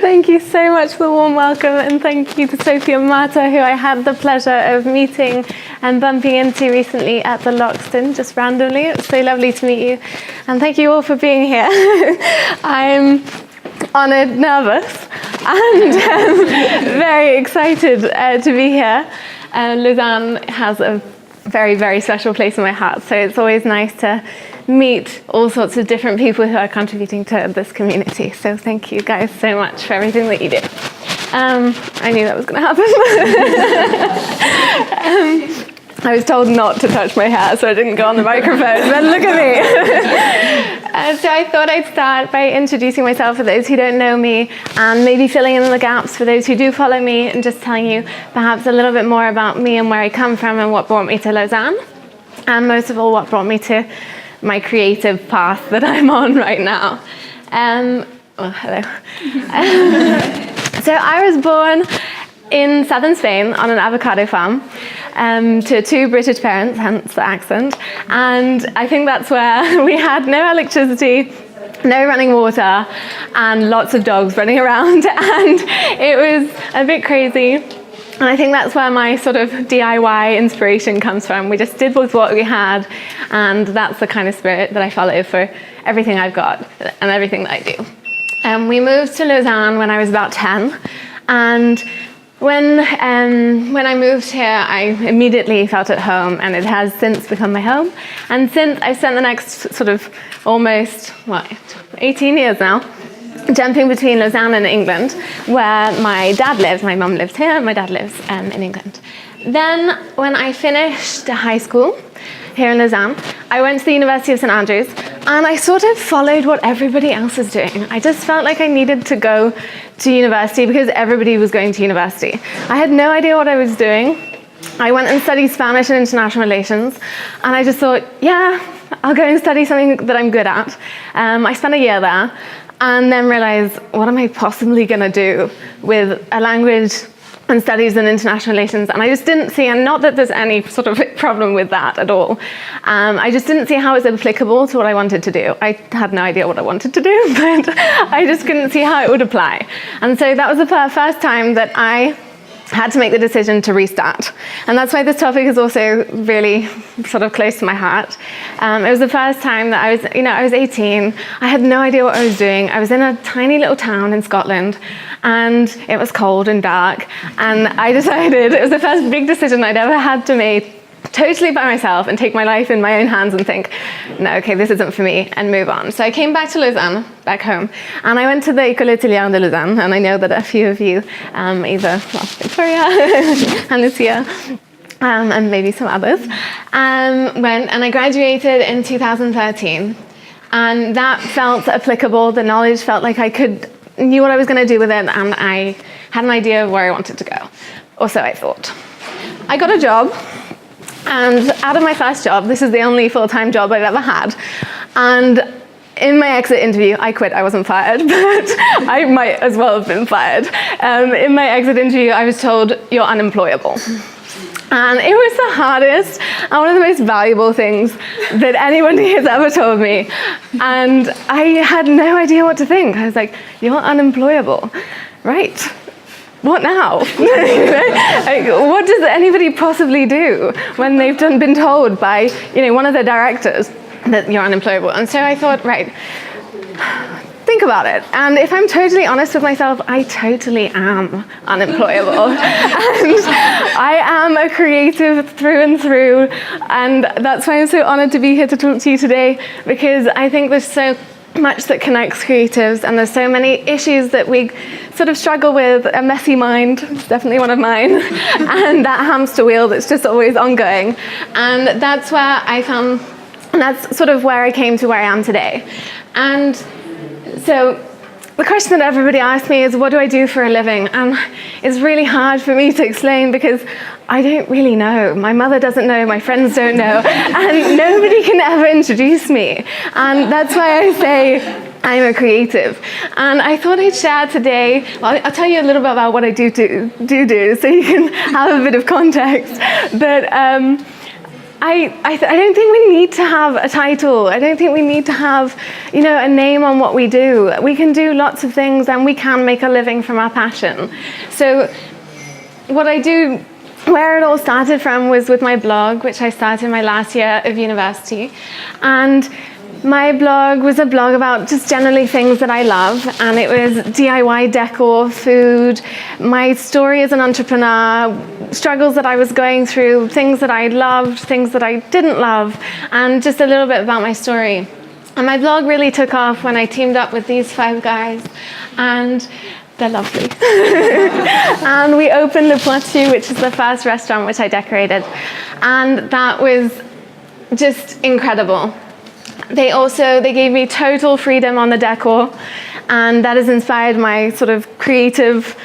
Thank you so much for the warm welcome, and thank you to Sofia Clara, who I had the pleasure of meeting and bumping into recently at the Loxton, just randomly. It was so lovely to meet you, and thank you all for being here. I'm honoured, nervous, and very excited to be here. Lausanne has a very, very special place in my heart, so it's always nice to meet all sorts of different people who are contributing to this community. So thank you guys so much for everything that you do. I knew that was going to happen. I was told not to touch my hair, so I didn't go on the microphone, but look at me. So I thought I'd start by introducing myself for those who don't know me, and maybe filling in the gaps for those who do follow me, and just telling you perhaps a little bit more about me and where I come from and what brought me to Lausanne, and most of all what brought me to my creative path that I'm on right now. Hello. So I was born in southern Spain on an avocado farm to two British parents, hence the accent. And I think that's where we had no electricity, no running water, and lots of dogs running around. And it was a bit crazy. And I think that's where my sort of DIY inspiration comes from. We just did with what we had, and that's the kind of spirit that I follow for everything I've got and everything that I do. We moved to Lausanne when I was about 10, and when I moved here, I immediately felt at home, and it has since become my home. And since I've spent the next sort of almost, 18 years now, jumping between Lausanne and England, where my dad lives. My mum lives here, and my dad lives in England. Then, when I finished high school here in Lausanne, I went to the University of St Andrews, and I sort of followed what everybody else was doing. I just felt like I needed to go to university because everybody was going to university. I had no idea what I was doing. I went and studied Spanish and international relations, and I just thought, yeah, I'll go and study something that I'm good at. I spent a year there, and then realized, what am I possibly going to do with a language and studies in international relations? And I just didn't see, and not that there's any sort of problem with that at all, I just didn't see how it was applicable to what I wanted to do. I had no idea what I wanted to do, but I just couldn't see how it would apply. And so that was the first time that I had to make the decision to restart. And that's why this topic is also really sort of close to my heart. It was the first time that I was 18. I had no idea what I was doing. I was in a tiny little town in Scotland, and it was cold and dark. And I decided, it was the first big decision I'd ever had to make totally by myself and take my life in my own hands and think, no, okay, this isn't for me, and move on. So I came back to Lausanne, back home, and I went to the École Hôtelière de Lausanne, and I know that a few of you, Victoria and Lucia, and maybe some others, went, and I graduated in 2013, and that felt applicable. The knowledge felt like I knew what I was going to do with it, and I had an idea of where I wanted to go, or so I thought. I got a job. And out of my first job, this is the only full-time job I've ever had, and in my exit interview, I quit, I wasn't fired, but I might as well have been fired. In my exit interview, I was told, you're unemployable. And it was the hardest and one of the most valuable things that anybody has ever told me. And I had no idea what to think. I was like, you're unemployable, right? What now? What does anybody possibly do when they've been told by one of their directors that you're unemployable? And so I thought, right, think about it. And if I'm totally honest with myself, I totally am unemployable. And I am a creative through and through. And that's why I'm so honored to be here to talk to you today, because I think there's so much that connects creatives, and there's so many issues that we sort of struggle with. A messy mind is definitely one of mine, and that hamster wheel that's just always ongoing. And that's where that's sort of where I came to where I am today. And so the question that everybody asks me is, what do I do for a living? And it's really hard for me to explain because I don't really know. My mother doesn't know, my friends don't know, and nobody can ever introduce me. And that's why I say I'm a creative. And I thought I'd share today, well, I'll tell you a little bit about what I do so you can have a bit of context. But I don't think we need to have a title. I don't think we need to have, a name on what we do. We can do lots of things and we can make a living from our passion. So what I do, where it all started from was with my blog, which I started my last year of university. And my blog was a blog about just generally things that I love, and it was DIY decor, food, my story as an entrepreneur, struggles that I was going through, things that I loved, things that I didn't love, and just a little bit about my story. And my blog really took off when I teamed up with these 5 guys, and they're lovely. And we opened Le Pointu, which is the first restaurant which I decorated, and that was just incredible. They gave me total freedom on the decor, and that has inspired my sort of creative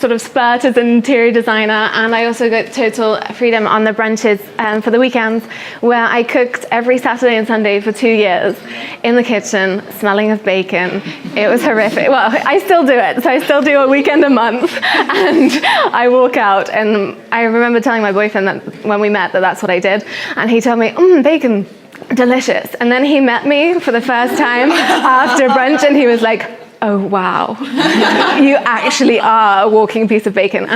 sort of spurt as an interior designer. And I also got total freedom on the brunches for the weekends, where I cooked every Saturday and Sunday for 2 years in the kitchen, smelling of bacon. It was horrific. Well, I still do it. So I still do a weekend a month, and I walk out. And I remember telling my boyfriend that when we met that's what I did. And he told me, bacon, delicious. And then he met me for the first time after brunch, and he was like, oh wow, you actually are a walking piece of bacon.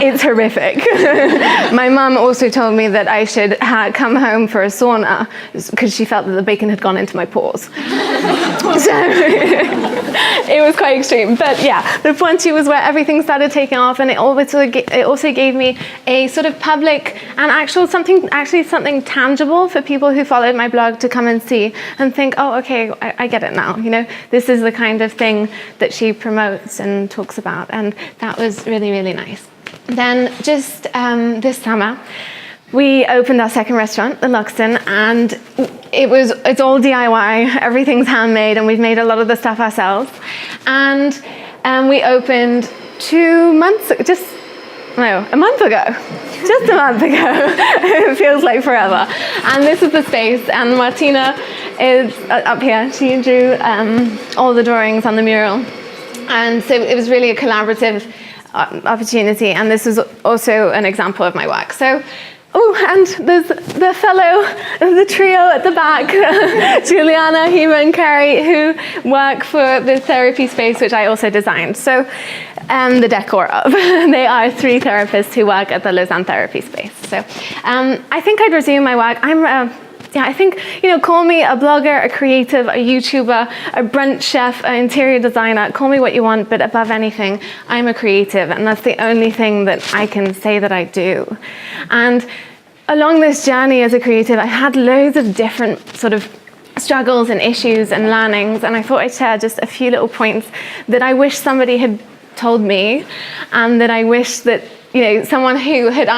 It's horrific. My mum also told me that I should come home for a sauna because she felt that the bacon had gone into my pores. So it was quite extreme. But yeah, the Pointu was where everything started taking off, and it also gave me a sort of public and something tangible for people who followed my blog to come and see and think, oh, okay, I get it now. This is the kind of thing that she promotes and talks about, and that was really, really nice. Then just this summer, we opened our second restaurant, the Luxton, and it's all DIY, everything's handmade, and we've made a lot of the stuff ourselves. And we opened a month ago. Just a month ago. It feels like forever. And this is the space, and Martina is up here. She drew all the drawings on the mural. And so it was really a collaborative opportunity, and this is also an example of my work. So, and there's the trio at the back, Juliana, Hema, and Carrie, who work for the therapy space, which I also designed. So, the decor of. They are 3 therapists who work at the Lausanne therapy space. So, I think I'd resume my work. I think, call me a blogger, a creative, a YouTuber, a brunch chef, an interior designer, call me what you want, but above anything, I'm a creative, and that's the only thing that I can say that I do. And along this journey as a creative, I had loads of different sort of struggles and issues and learnings, and I thought I'd share just a few little points that I wish somebody had told me, and that I wish that, someone who had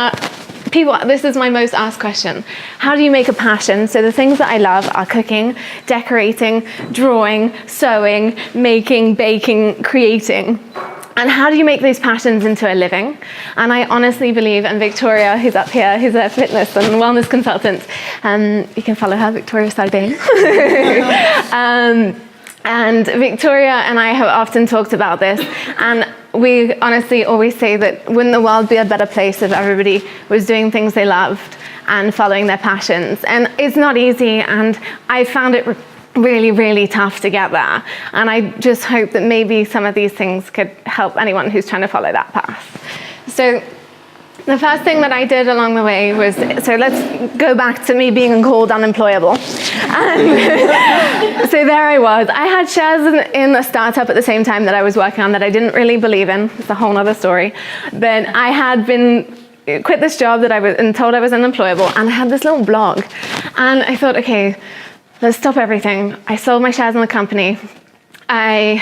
this is my most asked question. How do you make a passion? So the things that I love are cooking, decorating, drawing, sewing, making, baking, creating. And how do you make those passions into a living? And I honestly believe, and Victoria, who's up here, who's a fitness and wellness consultant, you can follow her, Victoria Sardane. And Victoria and I have often talked about this, and we honestly always say that wouldn't the world be a better place if everybody was doing things they loved and following their passions? And it's not easy, and I found it really, really tough to get there. And I just hope that maybe some of these things could help anyone who's trying to follow that path. So the first thing that I did along the way was, so let's go back to me being called unemployable. And so there I was. I had shares in a startup at the same time that I was working on that I didn't really believe in. It's a whole other story. But I had quit this job that I was told I was unemployable, and I had this little blog. And I thought, okay, let's stop everything. I sold my shares in the company. I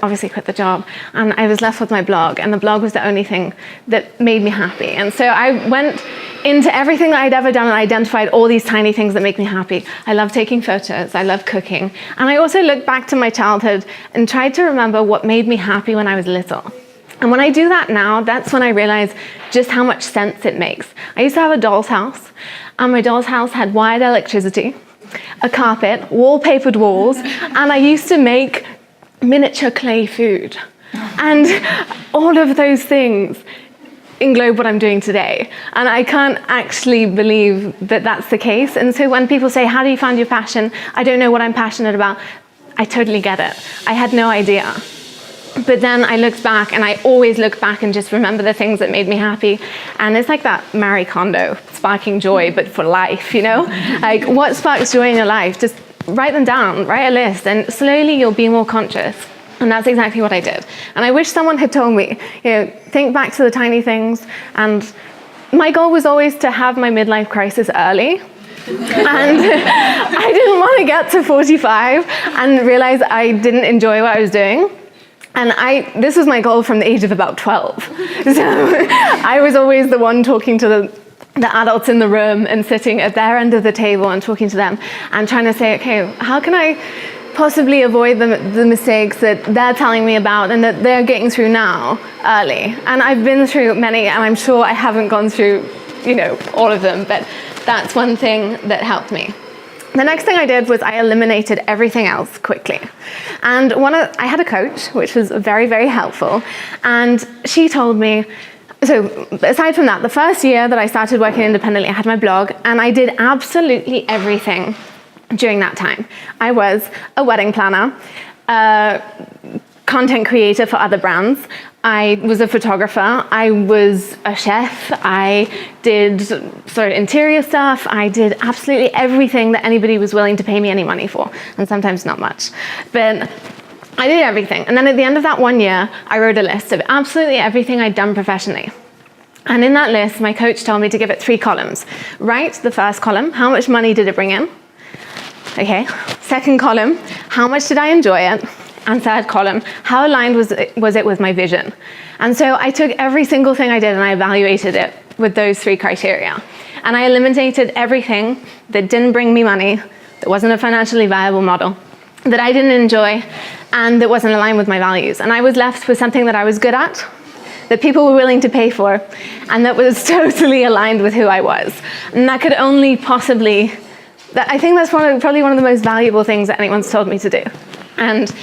obviously quit the job, and I was left with my blog, and the blog was the only thing that made me happy. And so I went into everything that I'd ever done and identified all these tiny things that make me happy. I love taking photos, I love cooking. And I also looked back to my childhood and tried to remember what made me happy when I was little. And when I do that now, that's when I realize just how much sense it makes. I used to have a doll's house, and my doll's house had wired electricity, a carpet, wallpapered walls, and I used to make miniature clay food. And all of those things englobe what I'm doing today. And I can't actually believe that that's the case. And so when people say, how do you find your passion? I don't know what I'm passionate about. I totally get it. I had no idea. But then I looked back, and I always look back and just remember the things that made me happy. And it's like that Marie Kondo, sparking joy, but for life, you know? Like, what sparks joy in your life? Just write them down, write a list, and slowly you'll be more conscious. And that's exactly what I did. And I wish someone had told me, think back to the tiny things. And my goal was always to have my midlife crisis early. And I didn't want to get to 45 and realize I didn't enjoy what I was doing. And this was my goal from the age of about 12. So I was always the one talking to the adults in the room and sitting at their end of the table and talking to them and trying to say, okay, how can I possibly avoid the mistakes that they're telling me about and that they're getting through now early. And I've been through many, and I'm sure I haven't gone through, all of them, but that's one thing that helped me. The next thing I did was I eliminated everything else quickly. And I had a coach, which was very, very helpful. And she told me, so aside from that, the first year that I started working independently, I had my blog, and I did absolutely everything during that time. I was a wedding planner, a content creator for other brands. I was a photographer. I was a chef. I did sort of interior stuff. I did absolutely everything that anybody was willing to pay me any money for, and sometimes not much. But I did everything. And then at the end of that 1 year, I wrote a list of absolutely everything I'd done professionally. And in that list, my coach told me to give it 3 columns. Write the first column, how much money did it bring in? Okay. Second column, how much did I enjoy it? And third column, how aligned was it with my vision? And so I took every single thing I did and I evaluated it with those 3 criteria. And I eliminated everything that didn't bring me money, that wasn't a financially viable model, that I didn't enjoy, and that wasn't aligned with my values. And I was left with something that I was good at, that people were willing to pay for, and that was totally aligned with who I was. And that could only possibly, I think that's probably one of the most valuable things that anyone's told me to do. And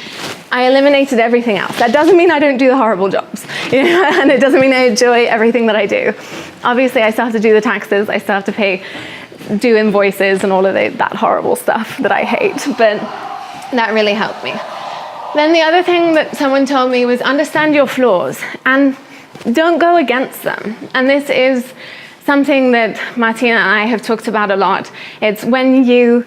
I eliminated everything else. That doesn't mean I don't do the horrible jobs, and it doesn't mean I enjoy everything that I do. Obviously, I still have to do the taxes, I still have to do invoices and all of that horrible stuff that I hate, but that really helped me. Then the other thing that someone told me was understand your flaws and don't go against them. And this is something that Martina and I have talked about a lot. It's when you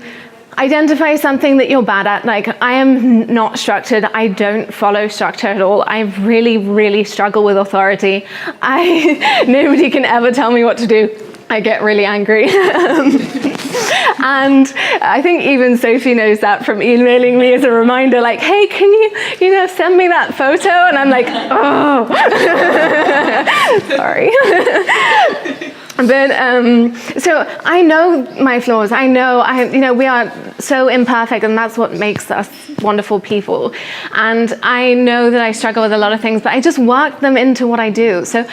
identify something that you're bad at. Like, I am not structured. I don't follow structure at all. I really, really struggle with authority. Nobody can ever tell me what to do. I get really angry. And I think even Sophie knows that from emailing me as a reminder, like, hey, can you send me that photo? And I'm like, oh, sorry. But so I know my flaws. I know we are so imperfect, and that's what makes us wonderful people. And I know that I struggle with a lot of things, but I just work them into what I do. So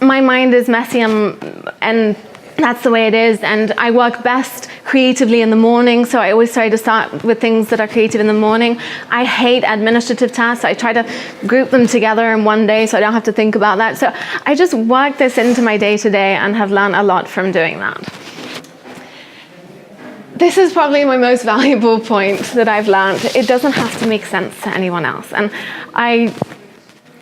my mind is messy, and that's the way it is. And I work best creatively in the morning, so I always try to start with things that are creative in the morning. I hate administrative tasks. I try to group them together in one day so I don't have to think about that. So I just work this into my day-to-day and have learned a lot from doing that. This is probably my most valuable point that I've learned. It doesn't have to make sense to anyone else. And I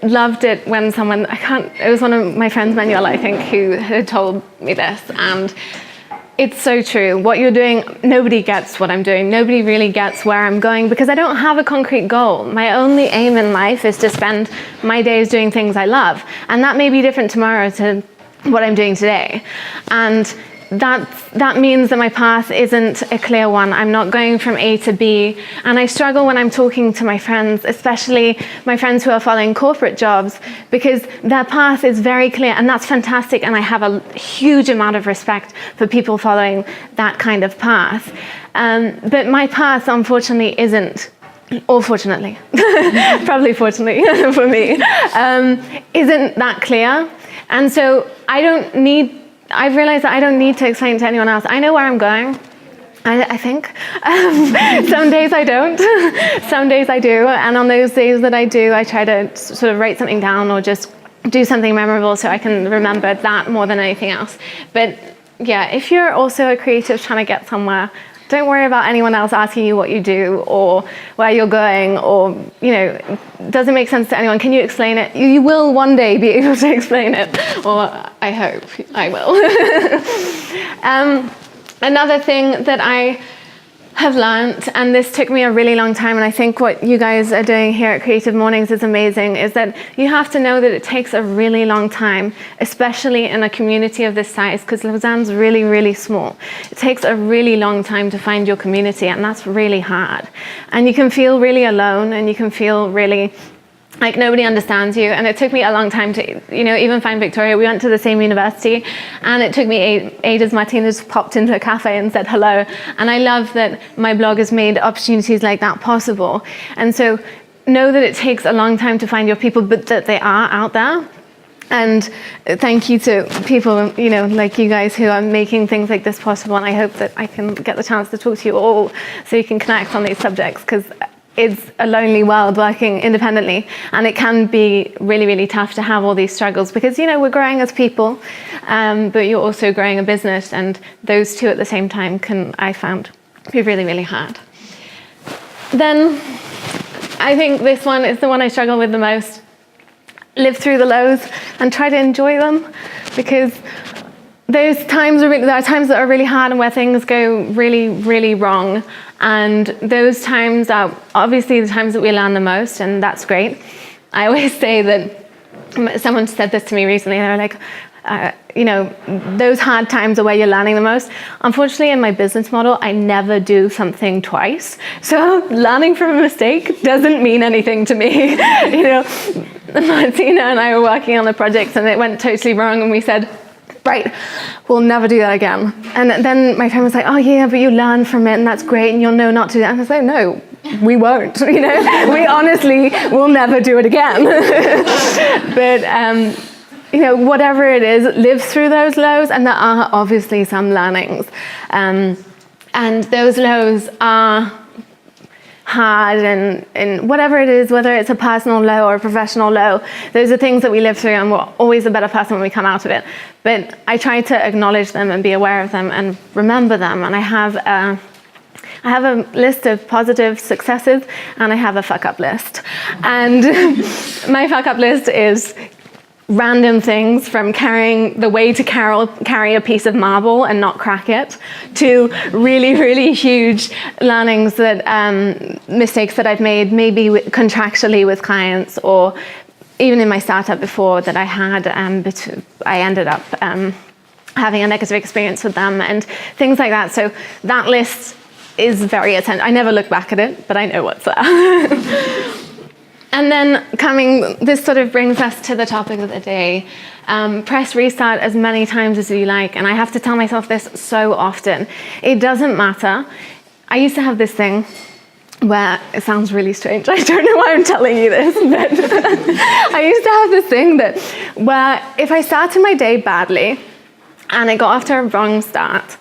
loved it when it was one of my friends, Manuel, I think, who had told me this, and it's so true. What you're doing, nobody gets what I'm doing. Nobody really gets where I'm going because I don't have a concrete goal. My only aim in life is to spend my days doing things I love, and that may be different tomorrow to what I'm doing today. And that means that my path isn't a clear one. I'm not going from A to B. And I struggle when I'm talking to my friends, especially my friends who are following corporate jobs, because their path is very clear, and that's fantastic. And I have a huge amount of respect for people following that kind of path. But my path, unfortunately, isn't, or fortunately, probably fortunately for me, isn't that clear. And so I've realized that I don't need to explain to anyone else. I know where I'm going, I think. Some days I don't, some days I do. And on those days that I do, I try to sort of write something down or just do something memorable so I can remember that more than anything else. But yeah, if you're also a creative trying to get somewhere, don't worry about anyone else asking you what you do or where you're going, or, does it make sense to anyone? Can you explain it? You will one day be able to explain it, or I hope I will. Another thing that I have learned, and this took me a really long time, and I think what you guys are doing here at Creative Mornings is amazing, is that you have to know that it takes a really long time, especially in a community of this size, because Lausanne's really, really small. It takes a really long time to find your community, and that's really hard. And you can feel really alone, and you can feel really like nobody understands you. And it took me a long time to, even find Victoria. We went to the same university, and it took me ages. Martina just popped into a cafe and said hello. And I love that my blog has made opportunities like that possible. And so know that it takes a long time to find your people, but that they are out there. And thank you to people, like you guys who are making things like this possible. And I hope that I can get the chance to talk to you all so you can connect on these subjects, because it's a lonely world working independently, and it can be really, really tough to have all these struggles, because we're growing as people, but you're also growing a business, and those two at the same time can, I found, be really, really hard. Then I think this one is the one I struggle with the most. Live through the lows and try to enjoy them, because there are times that are really hard and where things go really, really wrong. And those times are obviously the times that we learn the most, and that's great. I always say that, someone said this to me recently, they were like, those hard times are where you're learning the most. Unfortunately, in my business model, I never do something twice. So learning from a mistake doesn't mean anything to me. Martina and I were working on a project, and it went totally wrong, and we said, right, we'll never do that again. And then my friend was like, oh yeah, but you learn from it, and that's great, and you'll know not to do that. And I was like, no, we won't. We honestly will never do it again. But whatever it is, live through those lows, and there are obviously some learnings. And those lows are hard, and whatever it is, whether it's a personal low or a professional low, those are things that we live through, and we're always a better person when we come out of it. But I try to acknowledge them and be aware of them and remember them. And I have a list of positive successes, and I have a fuck up list. And my fuck up list is random things, from carrying the way to carry a piece of marble and not crack it, to really, really huge learnings, that mistakes that I've made, maybe contractually with clients, or even in my startup before that I had, I ended up having a negative experience with them, and things like that. So that list is very attentive. I never look back at it, but I know what's there. And then this sort of brings us to the topic of the day. Press restart as many times as you like. And I have to tell myself this so often. It doesn't matter. I used to have this thing where, it sounds really strange, I don't know why I'm telling you this, but I used to have this thing where if I started my day badly and it got off to a wrong start,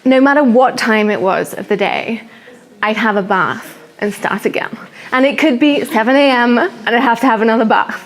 no matter what time it was of the day, I'd have a bath and start again. And it could be 7 a.m. and I'd have to have another bath.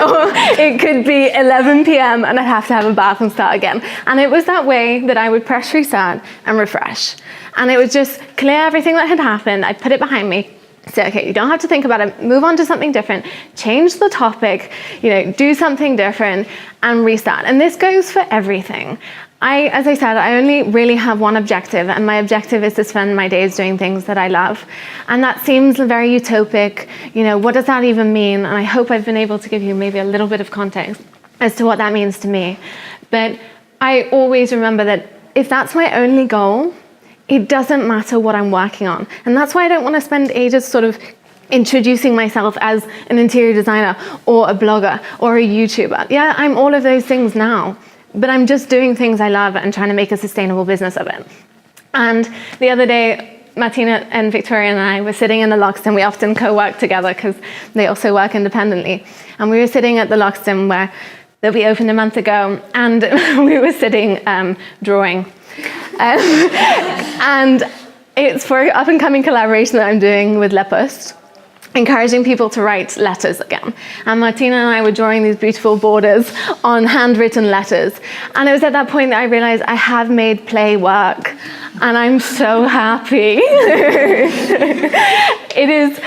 Or it could be 11 p.m. and I'd have to have a bath and start again. And it was that way that I would press restart and refresh. And it would just clear everything that had happened. I'd put it behind me. Say, okay, you don't have to think about it. Move on to something different. Change the topic. Do something different and restart. And this goes for everything. As I said, I only really have one objective, and my objective is to spend my days doing things that I love. And that seems very utopic. What does that even mean? And I hope I've been able to give you maybe a little bit of context as to what that means to me. But I always remember that if that's my only goal, it doesn't matter what I'm working on. And that's why I don't want to spend ages sort of introducing myself as an interior designer or a blogger or a YouTuber. Yeah, I'm all of those things now, but I'm just doing things I love and trying to make a sustainable business of it. And the other day, Martina and Victoria and I were sitting in the Loxton. We often co-work together because they also work independently. And we were sitting at the Loxton that we opened a month ago, and we were sitting drawing. And it's for an up-and-coming collaboration that I'm doing with Le Poste, encouraging people to write letters again. And Martina and I were drawing these beautiful borders on handwritten letters. And it was at that point that I realized I have made play work, and I'm so happy. It is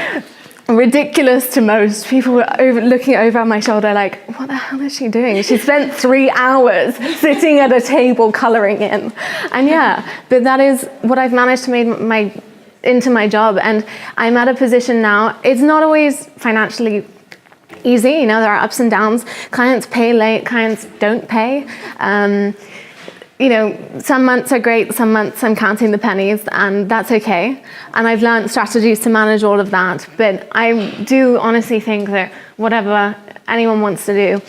ridiculous to most. People were looking over my shoulder like, what the hell is she doing? She spent 3 hours sitting at a table coloring in. And yeah, but that is what I've managed to make into my job. And I'm at a position now, it's not always financially easy, you know, there are ups and downs. Clients pay late, clients don't pay. You know, some months are great, some months I'm counting the pennies, and that's okay. And I've learned strategies to manage all of that. But I do honestly think that whatever anyone wants to do,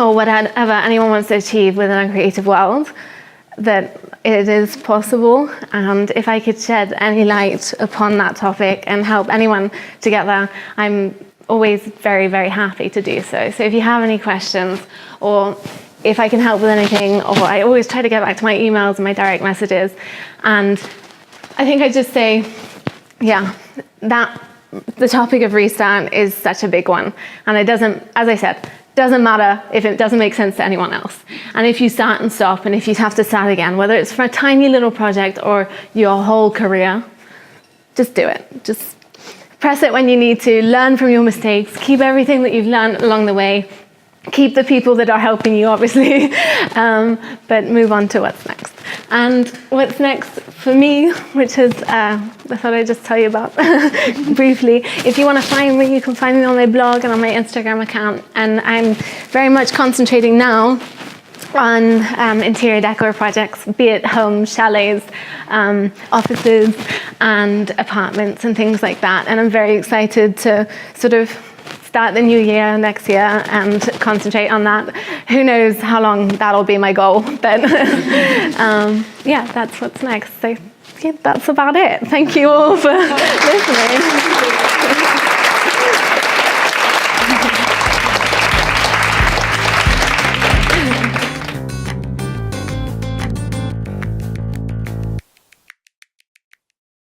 or whatever anyone wants to achieve within a creative world, that it is possible. And if I could shed any light upon that topic and help anyone to get there, I'm always very, very happy to do so. So if you have any questions, or if I can help with anything, or I always try to get back to my emails and my direct messages. And I think I just say, yeah, that the topic of restart is such a big one. And it doesn't, as I said, doesn't matter if it doesn't make sense to anyone else. And if you start and stop, and if you have to start again, whether it's for a tiny little project or your whole career, just do it. Just press it when you need to, learn from your mistakes, keep everything that you've learned along the way, keep the people that are helping you, obviously, but move on to what's next. And what's next for me, which is, I thought I'd just tell you about briefly. If you want to find me, you can find me on my blog and on my Instagram account. And I'm very much concentrating now on interior decor projects, be it homes, chalets, offices, and apartments and things like that. And I'm very excited to sort of start the new year next year and concentrate on that. Who knows how long that'll be my goal, but yeah, that's what's next. So yeah, that's about it. Thank you all for listening.